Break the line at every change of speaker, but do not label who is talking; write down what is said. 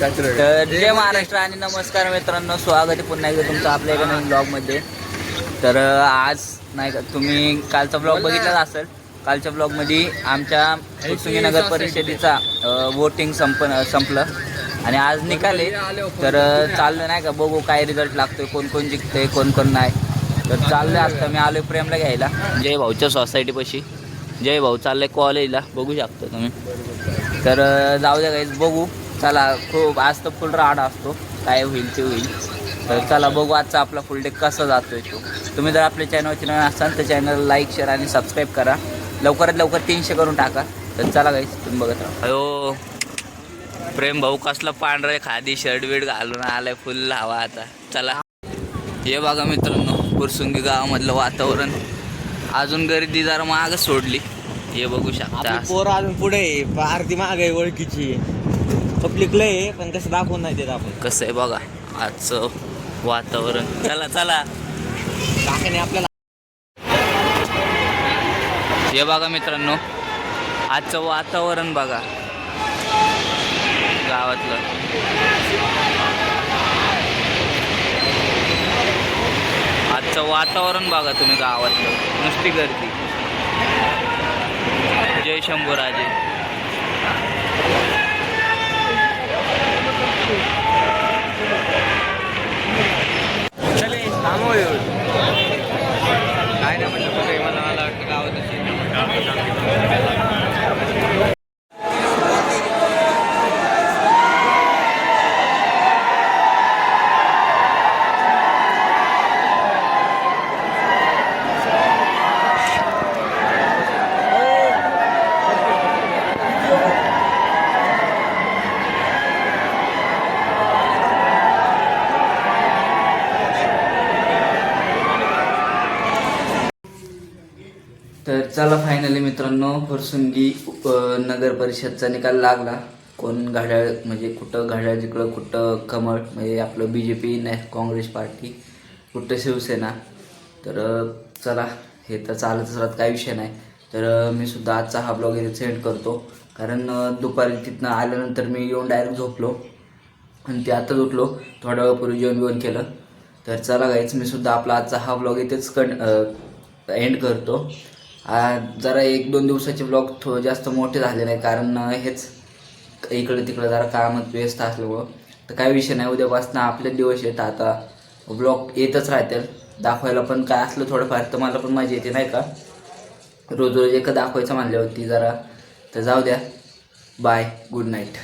तर जय महाराष्ट्र आणि नमस्कार मित्रांनो, स्वागत आहे पुन्हा एकदा तुमचं आपल्या एका नवीन ब्लॉगमध्ये. तर आज नाही का तुम्ही कालचा ब्लॉग बघितलाच असेल. कालच्या ब्लॉगमध्ये आमच्या फुरसुंगी नगर परिषदेचा वोटिंग संपलं आणि आज निकाले. तर चाललं नाही का, बघू काय रिझल्ट लागतोय, कोण कोण जिंकतंय कोण कोण नाही. तर चाललं आता मी आलोय प्रेमला घ्यायला, जय भाऊच्या सोसायटीपाशी. जय भाऊ चाललंय कॉलेजला, बघू शकता तुम्ही. तर जाऊ द्या गाईज, बघू चला. खूप आज तर फुल राडा असतो, काय होईल ते होईल. तर चला बघू आजचा आपला फुल डे कसा जातोय तो. तुम्ही जर आपल्या चॅनलवरती नवीन असाल तर चॅनल लाईक शेअर आणि सबस्क्राईब करा. लवकरात लवकर 300 करून टाका. तर चला गाईज, तुम्ही बघत राहा. अयो प्रेम भाऊ कसला पांढरे खादी शर्ट बीट घालून आलाय, फुल हवा आता. चला हे बघा मित्रांनो, फुरसुंगी गावामधलं वातावरण. अजून गर्दी जरा मागं सोडली, हे बघू शकता.
पोर अजून पुढे आरती माग आहे, ओळखीची पब्लिक लय, पण कसं दाखवून नाही देत आपण.
कसं आहे बघा आजचं वातावरण. चला चला
काकाने आपल्याला
हे बघा मित्रांनो, आजचं वातावरण बघा गावातलं. आजचं वातावरण बघा तुम्ही गावातलं, नुसती गर्दी. जय शंभूराजे.
काय नाही म्हटलं, मला वाटतं गावात
तर चला फायनली मित्रांनो, फुरसुंगी नगर परिषदचा निकाल लागला. कोण घड्याळ म्हणजे कुठं घड्याळ जिकडं, कुठं कमळ म्हणजे आपलं BJP नाही, काँग्रेस पार्टी, कुठं शिवसेना. तर चला हे तर चालतच राहत, काही विषय नाही. तर मी सुद्धा आजचा हा ब्लॉग इथे सेंड करतो, कारण दुपारी तिथनं आल्यानंतर मी येऊन डायरेक्ट झोपलो आणि ते आताच उठलो, थोड्या वेळापूर्वी जेवण केलं. तर चला गाईच, मी सुद्धा आपला आजचा हा ब्लॉग इथेच एंड करतो. जरा 1-2 दिवसाचे ब्लॉग जास्त मोठे झाले नाही, कारण हेच इकडे तिकडे जरा कामात व्यस्त असल्यामुळं. तर काही विषय नाही, उद्यापासून आपले दिवस येत, आता ब्लॉग येतच राहतील. दाखवायला पण काय असलं थोडंफार तर मला पण मजा येते नाही का, रोज रोज एक दाखवायचं म्हणल्यावरती जरा. तर जाऊ द्या, बाय, गुड नाईट.